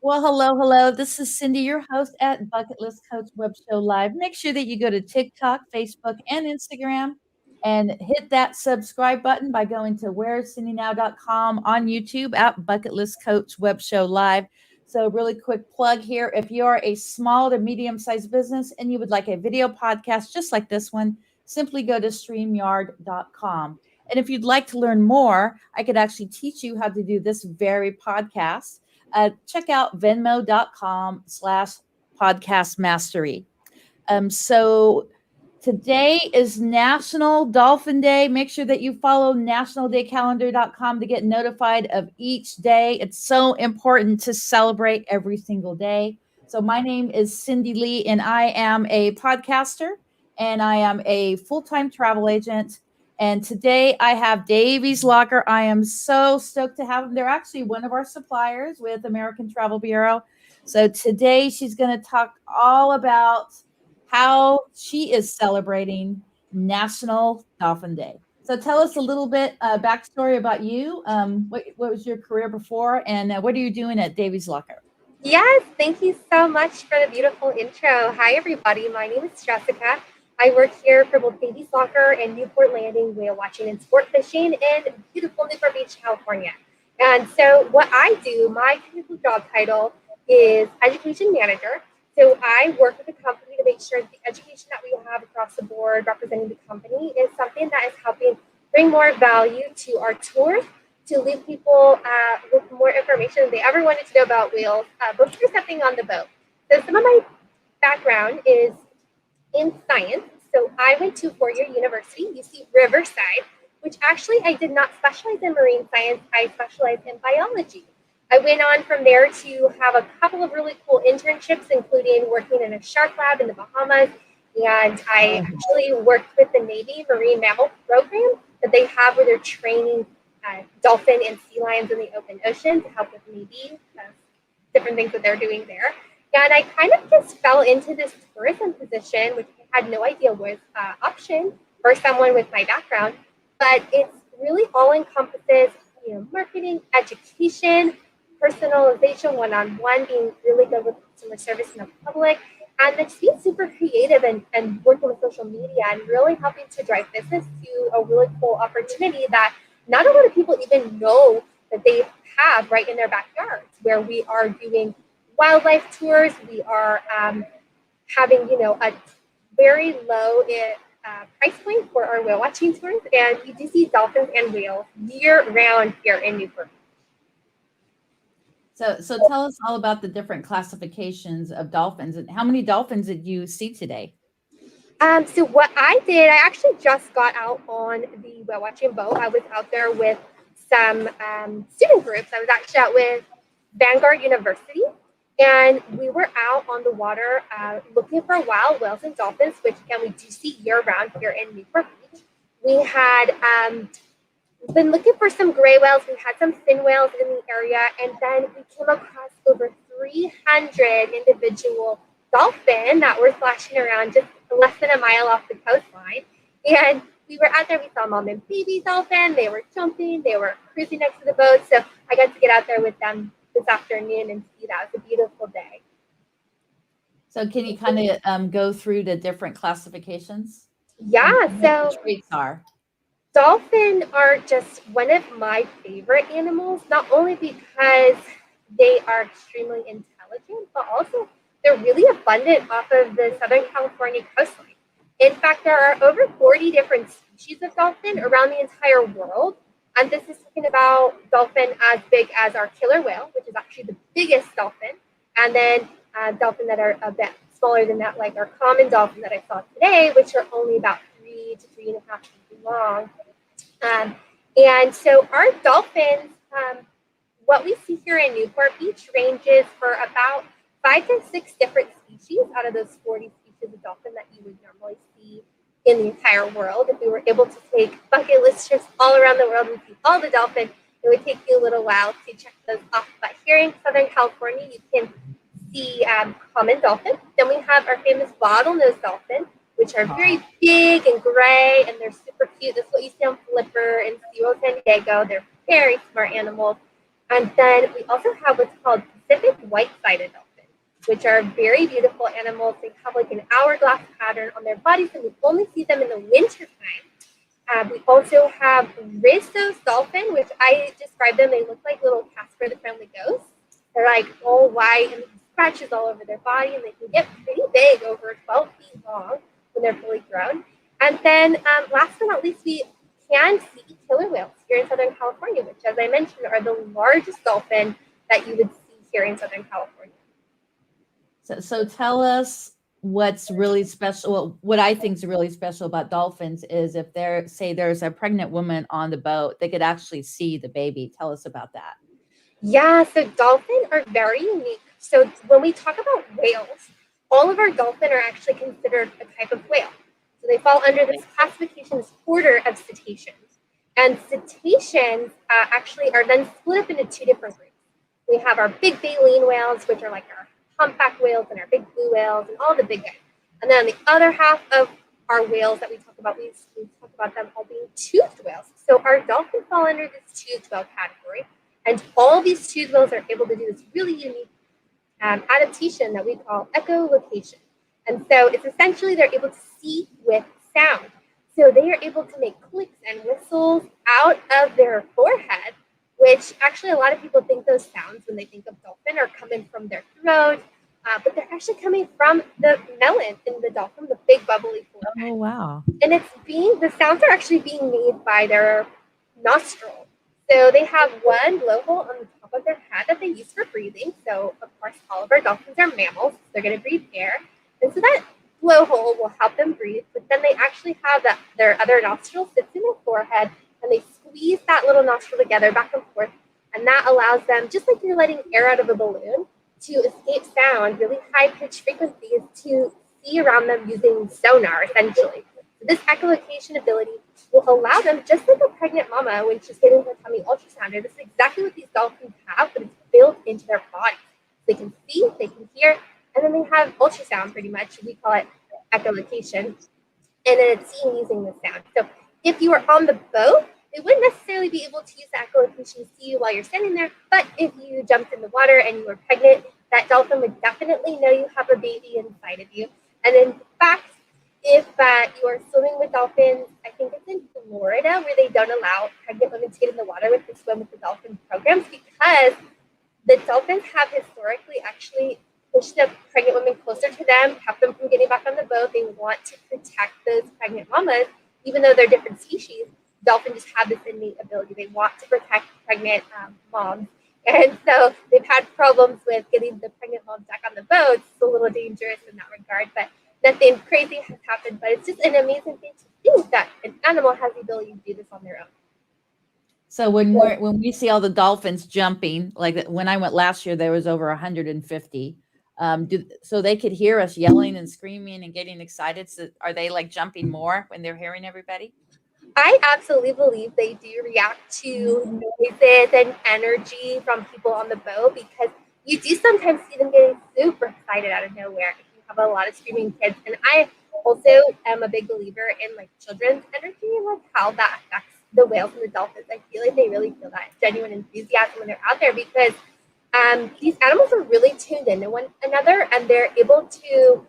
Well, hello, hello. This is Cindy, your host at Bucket List Coach Web Show Live. Make sure that you go to TikTok, Facebook, and Instagram and hit that subscribe button by going to where'scindynow.com on YouTube at Bucket List Coach Web Show Live. So, really quick plug here. If you're a small to medium sized business and you would like a video podcast just like this one, simply go to StreamYard.com. And if you'd like to learn more, I could actually teach you how to do this very podcast. Check out venmo.com/podcast mastery. So today is National Dolphin Day. Make sure that you follow nationaldaycalendar.com to get notified of each day. It's so important to celebrate every single day. So my name is Cindy Lee, and I am a podcaster, and I am a full-time travel agent. And today I have Daveys Locker. I am so stoked to have them. They're actually one of our suppliers with American Travel Bureau. So today she's going to talk all about how she is celebrating National Dolphin Day. So tell us a little bit backstory about you. What was your career before, and what are you doing at Daveys Locker? Yes, thank you so much for the beautiful intro. Hi, everybody. My name is Jessica. I work here for both Daveys Locker and Newport Landing Whale Watching and Sport Fishing in beautiful Newport Beach, California. And so what I do, my technical job title is Education Manager. So I work with the company to make sure that the education that we have across the board representing the company is something that is helping bring more value to our tours, to leave people with more information than they ever wanted to know about whales before stepping on the boat. So some of my background is in science. So I went to four-year university, UC Riverside, which actually I did not specialize in marine science. I specialized in biology. I went on from there to have a couple of really cool internships, including working in a shark lab in the Bahamas. And I actually worked with the Navy Marine Mammal Program that they have where they're training dolphin and sea lions in the open ocean to help with Navy, different things that they're doing there. And I kind of just fell into this tourism position, which I had no idea was an option for someone with my background. But it's really all encompasses, marketing, education, personalization, one-on-one, being really good with customer service in the public, and then just being super creative and working with social media and really helping to drive business to a really cool opportunity that not a lot of people even know that they have right in their backyards, where we are doing wildlife tours. We are having, a very low price point for our whale watching tours, and we do see dolphins and whales year round here in Newport. So tell us all about the different classifications of dolphins, and how many dolphins did you see today? So what I did, I actually just got out on the whale watching boat. I was out there with some student groups. I was actually out with Vanguard University, and we were out on the water looking for wild whales and dolphins, which again we do see year round here in Newport Beach. We had been looking for some gray whales. We had some fin whales in the area, and then we came across over 300 individual dolphin that were splashing around just less than a mile off the coastline. And we were out there, we saw mom and baby dolphin. They were jumping, they were cruising next to the boat. So I got to get out there with them this afternoon and see that. It was a beautiful day. So can you kind of go through the different classifications? Yeah, so what traits are? Dolphins are just one of my favorite animals, not only because they are extremely intelligent, but also they're really abundant off of the Southern California coastline. In fact, there are over 40 different species of dolphin around the entire world. And this is talking about dolphin as big as our killer whale, which is actually the biggest dolphin. And then dolphin that are a bit smaller than that, like our common dolphin that I saw today, which are only about 3 to 3.5 feet long. And so our dolphins, what we see here in Newport Beach ranges for about 5 to 6 different species out of those 40 species of dolphin that you would normally see in the entire world. If we were able to take bucket list trips all around the world and see all the dolphin, it would take you a little while to check those off. But here in Southern California, you can see common dolphin. Then we have our famous bottlenose dolphin, which are very big and gray, and they're super cute. That's what you see on Flipper and SeaWorld San Diego. They're very smart animals. And then we also have what's called Pacific white-sided dolphin, which are very beautiful animals. They have like an hourglass pattern on their bodies, and we only see them in the winter time. We also have Risso's dolphin, which I describe them. They look like little Casper the Friendly Ghost. They're like all white and scratches all over their body, and they can get pretty big, over 12 feet long when they're fully grown. And then last but not least, we can see killer whales here in Southern California, which, as I mentioned, are the largest dolphin that you would see here in Southern California. So tell us what's really special. Well, what I think is really special about dolphins is if there's a pregnant woman on the boat, they could actually see the baby. Tell us about that. Yeah, so dolphins are very unique. So when we talk about whales, all of our dolphins are actually considered a type of whale. So they fall under this classification, this order of cetaceans. And cetaceans actually are then split up into two different groups. We have our big baleen whales, which are like our humpback whales and our big blue whales and all the big guys. And then on the other half of our whales that we talk about, we talk about them all being toothed whales. So our dolphins fall under this toothed whale category. And all these toothed whales are able to do this really unique adaptation that we call echolocation. And so it's essentially they're able to see with sound. So they are able to make clicks and whistles out of their forehead, which actually a lot of people think those sounds when they think of dolphin are coming from their throat, but they're actually coming from the melon in the dolphin, the big bubbly forehead. Oh, wow. And the sounds are actually being made by their nostril. So they have one blowhole on the top of their head that they use for breathing. So, of course, all of our dolphins are mammals. So they're going to breathe air. And so that blowhole will help them breathe. But then they actually have their other nostril sits in their forehead, and they squeeze that little nostril together back and forth. And that allows them, just like you're letting air out of a balloon, to escape sound, really high-pitched frequencies, to see around them using sonar, essentially. So this echolocation ability will allow them, just like a pregnant mama when she's getting her tummy ultrasounded, this is exactly what these dolphins have, but it's built into their bodies. They can see, they can hear, and then they have ultrasound pretty much. We call it echolocation. And then it's seen using the sound. So if you were on the boat, they wouldn't necessarily be able to use the echolocation to see you while you're standing there. But if you jumped in the water and you were pregnant, that dolphin would definitely know you have a baby inside of you. And in fact, if you are swimming with dolphins, I think it's in Florida where they don't allow pregnant women to get in the water with the swim with the dolphin programs, because the dolphins have historically actually pushed the pregnant women closer to them, kept them from getting back on the boat. They want to protect those pregnant mamas, even though they're different species. Dolphins just have this innate ability. They want to protect pregnant moms. And so they've had problems with getting the pregnant moms back on the boat. It's a little dangerous in that regard, but nothing crazy has happened. But it's just an amazing thing to think that an animal has the ability to do this on their own. So when we see all the dolphins jumping, like when I went last year, there was over 150. So they could hear us yelling and screaming and getting excited. So are they like jumping more when they're hearing everybody? I absolutely believe they do react to noises and energy from people on the boat, because you do sometimes see them getting super excited out of nowhere. You have a lot of screaming kids. And I also am a big believer in like children's energy and like how that affects the whales and the dolphins. I feel like they really feel that genuine enthusiasm when they're out there, because these animals are really tuned into one another, and they're able to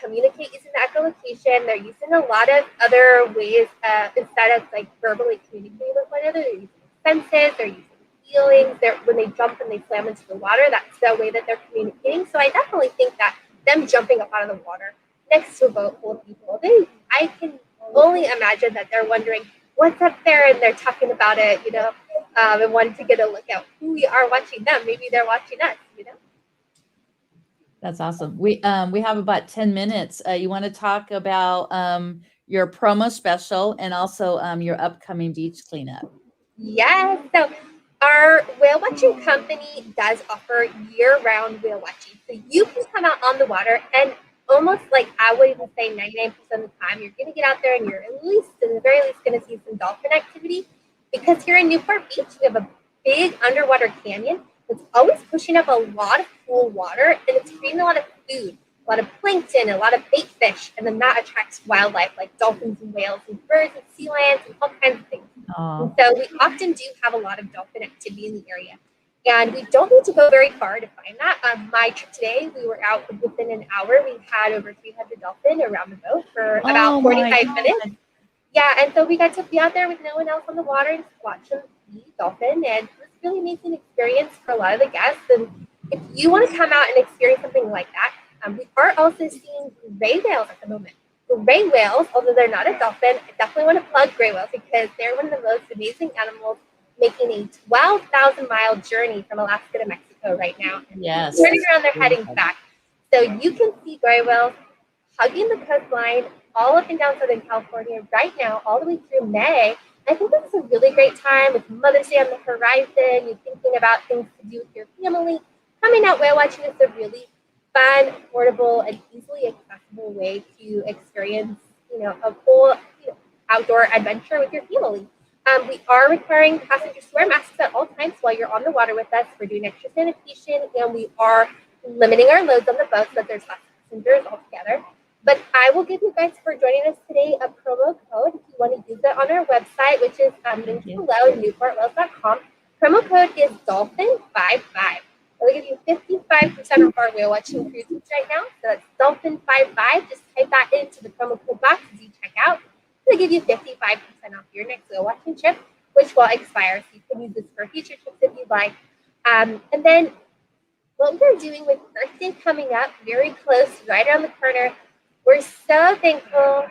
communicate using the echolocation. They're using a lot of other ways instead of like verbally communicating with one another. They're using senses, they're using feelings. When they jump and they slam into the water, that's the way that they're communicating. So I definitely think that them jumping up out of the water next to a boat full of people, I can only imagine that they're wondering what's up there, and they're talking about it, and wanting to get a look at who we are watching them. Maybe they're watching us, That's awesome. We have about 10 minutes. You want to talk about your promo special and also your upcoming beach cleanup? Yes. So our whale watching company does offer year-round whale watching. So you can come out on the water, and almost like I would even say 99% of the time, you're going to get out there and you're at the very least, going to see some dolphin activity. Because here in Newport Beach, we have a big underwater canyon. It's always pushing up a lot of cool water, and it's creating a lot of food, a lot of plankton, a lot of bait fish, and then that attracts wildlife like dolphins and whales and birds and sea lions and all kinds of things. And so we often do have a lot of dolphin activity in the area. And we don't need to go very far to find that. My trip today, we were out within an hour. We had over 300 dolphins around the boat for Oh about my 45 minutes. God. Yeah, and so we got to be out there with no one else on the water and just watch them eat dolphin, and it was a really amazing experience for a lot of the guests. And if you want to come out and experience something like that, we are also seeing gray whales at the moment. Gray whales, although they're not a dolphin, I definitely want to plug gray whales because they're one of the most amazing animals, making a 12,000-mile journey from Alaska to Mexico right now. And Yes. turning around, they're heading back. So you can see gray whales hugging the coastline all up and down Southern California right now, all the way through May. I think this is a really great time with Mother's Day on the horizon. You're thinking about things to do with your family. Coming out whale watching is a really fun, affordable, and easily accessible way to experience, a whole outdoor adventure with your family. We are requiring passengers to wear masks at all times while you're on the water with us. We're doing extra sanitation, and we are limiting our loads on the boat so that there's less passengers altogether. But I will give you guys for joining us today a promo code if you want to use it on our website, which is linked below, NewportBeach.com. Promo code is Dolphin55. We'll give you 55% off our whale watching cruises right now. So that's Dolphin55. Just type that into the promo code box as you check out. It'll give you 55% off your next whale watching trip, which will expire. So you can use this for future trips if you'd like. And then what we're doing with Earth Day coming up, very close, right around the corner. We're so thankful,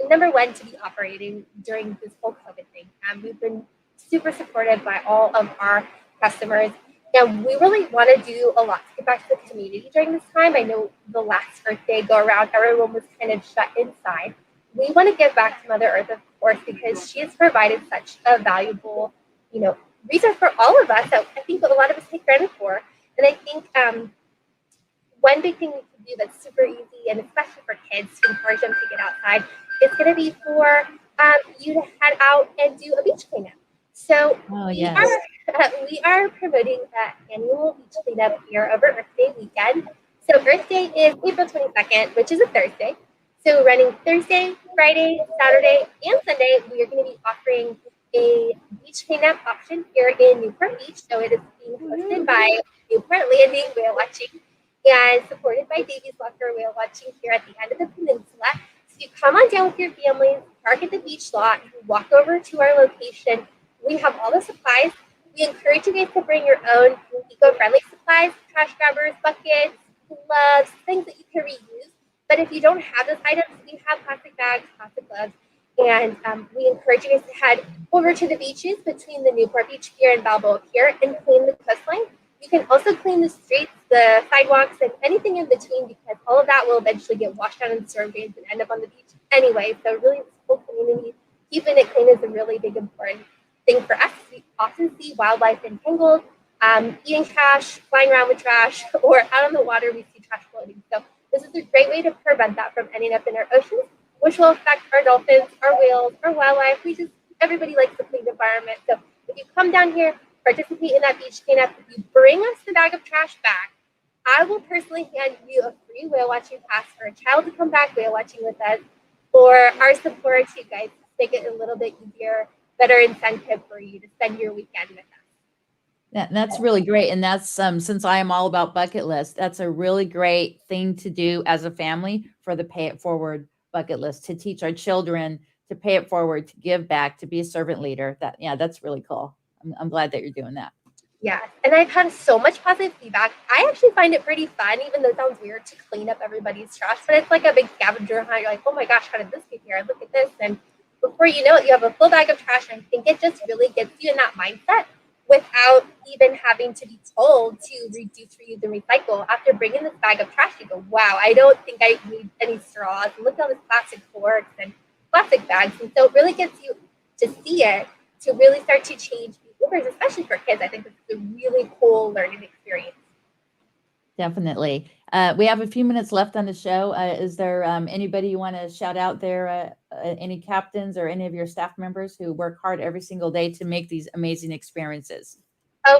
number one, to be operating during this whole COVID thing. We've been super supported by all of our customers. And we really want to do a lot to get back to the community during this time. I know the last Earth Day go around, everyone was kind of shut inside. We want to give back to Mother Earth, of course, because she has provided such a valuable, resource for all of us that I think a lot of us take credit for. And I think one big thing we can do that's super easy, and especially for kids to encourage them to get outside, is going to be for you to head out and do a beach cleanup. So we are promoting that annual beach cleanup here over Earth Day weekend. So Earth Day is April 22nd, which is a Thursday. So running Thursday, Friday, Saturday, and Sunday, we are going to be offering a beach cleanup option here in Newport Beach. So it is being hosted by Newport Landing Whale Watching and supported by Daveys Locker Whale Watching here at the end of the peninsula. So you come on down with your families, park at the beach lot, walk over to our location. We have all the supplies. We encourage you guys to bring your own eco-friendly supplies, trash grabbers, buckets, gloves, things that you can reuse. But if you don't have those items, we have plastic bags, plastic gloves, and we encourage you guys to head over to the beaches between the Newport Beach Pier and Balboa Pier and clean the coastline. You can also clean the streets, the sidewalks, and anything in between, because all of that will eventually get washed out in the storm drains and end up on the beach anyway. So really, this whole community, keeping it clean is a really big, important thing for us. We often see wildlife entangled, eating trash, flying around with trash, or out on the water, we see trash floating. So this is a great way to prevent that from ending up in our oceans, which will affect our dolphins, our whales, our wildlife. Everybody likes a clean environment. So if you come down here, participate in that beach cleanup, if you bring us the bag of trash back, I will personally hand you a free whale watching pass for a child to come back whale watching with us, or our support to you guys to make it a little bit easier, better incentive for you to spend your weekend with us. That's really great. And that's since I am all about bucket list, that's a really great thing to do as a family for the Pay It Forward bucket list, to teach our children to pay it forward, to give back, to be a servant leader. That's really cool. I'm glad that you're doing that. Yeah, and I've had so much positive feedback. I actually find it pretty fun, even though it sounds weird to clean up everybody's trash, but it's like a big scavenger hunt. You're like, oh my gosh, how did this get here? Look at this. And before you know it, you have a full bag of trash. And I think it just really gets you in that mindset without even having to be told to reduce, reuse, and recycle. After bringing this bag of trash, you go, wow, I don't think I need any straws. And look at all this plastic forks and plastic bags. And so it really gets you to see it, to really start to change behaviors, especially for kids. I think this is a really cool learning experience. Definitely. We have a few minutes left on the show. Is there anybody you want to shout out there, any captains or any of your staff members who work hard every single day to make these amazing experiences?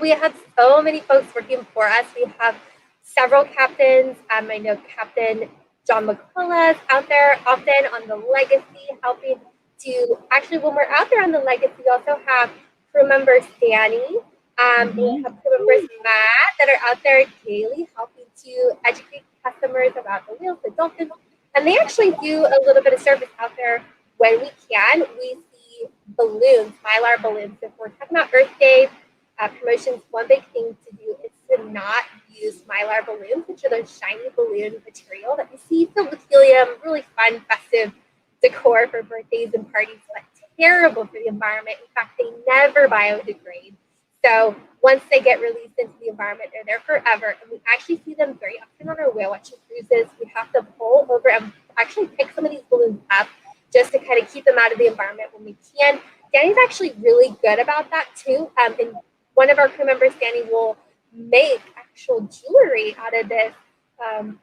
We have so many folks working for us. We have several captains. I know Captain John McCullough is out there often on the Legacy, helping to, actually, when we're out there on the Legacy, we also have crew member Stanny We have crew members, Matt, that are out there daily helping to educate customers about the whales, the dolphins, and they actually do a little bit of service out there when we can. We see balloons, mylar balloons. If we're talking about Earth Day promotions, one big thing to do is to not use mylar balloons, which are those shiny balloon material that you see filled with helium, really fun, festive decor for birthdays and parties, but terrible for the environment. In fact, they never biodegrade. So once they get released into the environment, they're there forever. And we actually see them very often on our whale watching cruises. We have to pull over and actually pick some of these balloons up just to kind of keep them out of the environment when we can. Danny's actually really good about that too. And one of our crew members, Danny, will make actual jewelry out of this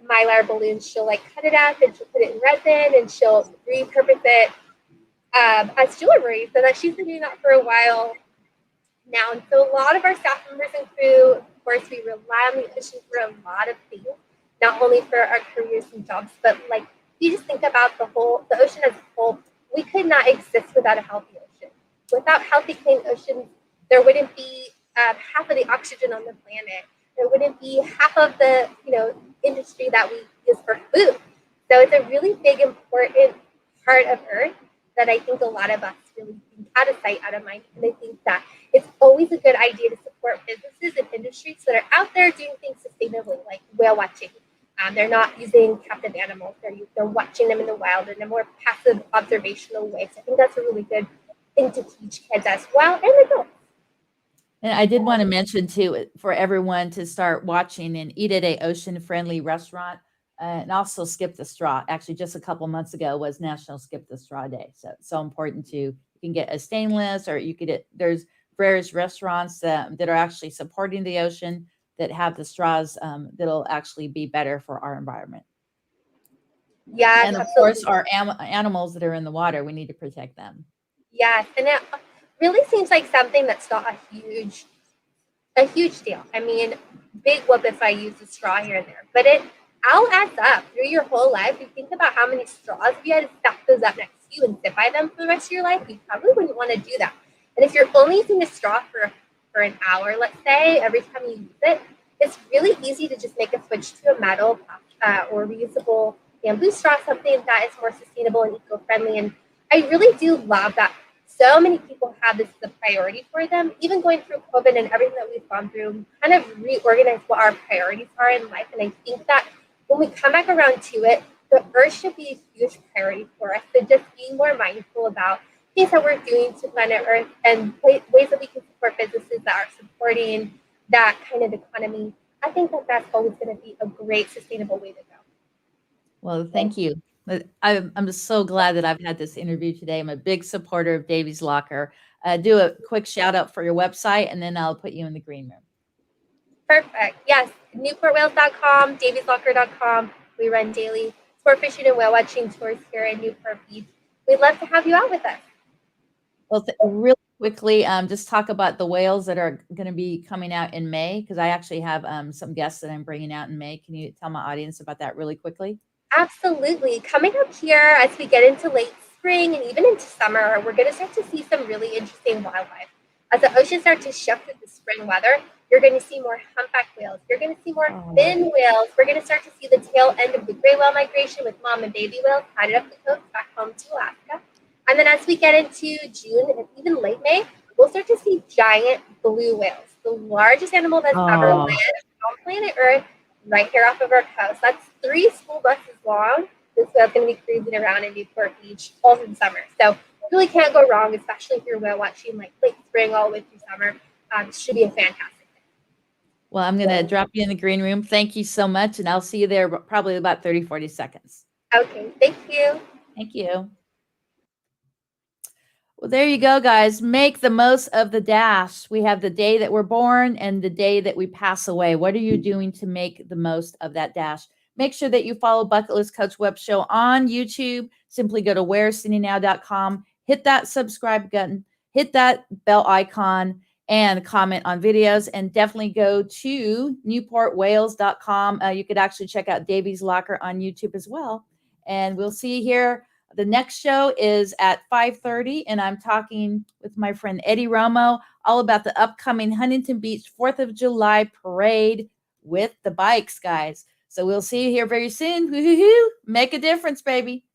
mylar balloon. She'll like cut it up and she'll put it in resin and she'll repurpose it as jewelry. So that she's been doing that for a while now. And so a lot of our staff members and crew, of course, we rely on the ocean for a lot of things, not only for our careers and jobs, but like you just think about the ocean as a whole. We could not exist without a healthy ocean. Without healthy, clean oceans, there wouldn't be half of the oxygen on the planet. There wouldn't be half of the industry that we use for food. So it's a really big, important part of Earth that I think a lot of us really think out of sight, out of mind. And I think that it's always a good idea to support businesses and industries that are out there doing things sustainably, like whale watching. They're not using captive animals. They're watching them in the wild in a more passive, observational way. So I think that's a really good thing to teach kids as well, and adults. And I did want to mention too, for everyone to start watching and eat at a ocean-friendly restaurant, and also skip the straw. Actually, just a couple months ago was National Skip the Straw Day. So it's so important to, you can get a stainless, or you could get, there's various restaurants that are actually supporting the ocean that have the straws that'll actually be better for our environment. Yeah, and of course our animals that are in the water, we need to protect them. Yes, and it really seems like something that's not a huge deal. I mean, big whoop if I use a straw here and there, but it all adds up through your whole life. You think about how many straws you had to stack those up next to you and sit by them for the rest of your life, you probably wouldn't want to do that. And if you're only using a straw for an hour, let's say, every time you use it, it's really easy to just make a switch to a metal or reusable bamboo straw, something that is more sustainable and eco-friendly. And I really do love that so many people have this as a priority for them. Even going through COVID and everything that we've gone through, kind of reorganize what our priorities are in life. And I think that when we come back around to it, the earth should be a huge priority for us. So just being more mindful about things that we're doing to planet Earth and ways that we can support businesses that are supporting that kind of economy. I think that that's always going to be a great sustainable way to go. Well, thank you. I'm just so glad that I've had this interview today. I'm a big supporter of Daveys Locker. Do a quick shout out for your website, and then I'll put you in the green room. Perfect. Yes. NewportWhales.com, DaveysLocker.com. We run daily sport fishing and whale watching tours here in Newport Beach. We'd love to have you out with us. Well, really quickly, just talk about the whales that are going to be coming out in May, because I actually have some guests that I'm bringing out in May. Can you tell my audience about that really quickly? Absolutely. Coming up here as we get into late spring and even into summer, we're going to start to see some really interesting wildlife. As the ocean starts to shift with the spring weather, you're going to see more humpback whales. You're going to see more fin whales. We're going to start to see the tail end of the gray whale migration with mom and baby whales headed up the coast back home to Alaska. And then as we get into June and even late May, we'll start to see giant blue whales, the largest animal that's ever lived on planet Earth, right here off of our coast. That's 3 school buses long. This whale's going to be cruising around in Newport Beach all through the summer. So really can't go wrong, especially if you're whale watching like late spring all the way through summer. It should be a fantastic thing. Well, I'm going to drop you in the green room. Thank you so much. And I'll see you there probably about 30, 40 seconds. Okay. Thank you. Thank you. Well, there you go, guys. Make the most of the dash. We have the day that we're born and the day that we pass away. What are you doing to make the most of that dash? Make sure that you follow Bucket List Coach Web Show on YouTube. Simply go to where'sittingnow.com, hit that subscribe button, hit that bell icon, and comment on videos. And definitely go to NewportWhales.com. You could actually check out Daveys Locker on YouTube as well. And we'll see you here The next show is at 5:30, and I'm talking with my friend Eddie Romo all about the upcoming Huntington Beach 4th of July parade with the bikes, guys. So we'll see you here very soon. Woo-hoo-hoo. Make a difference, baby.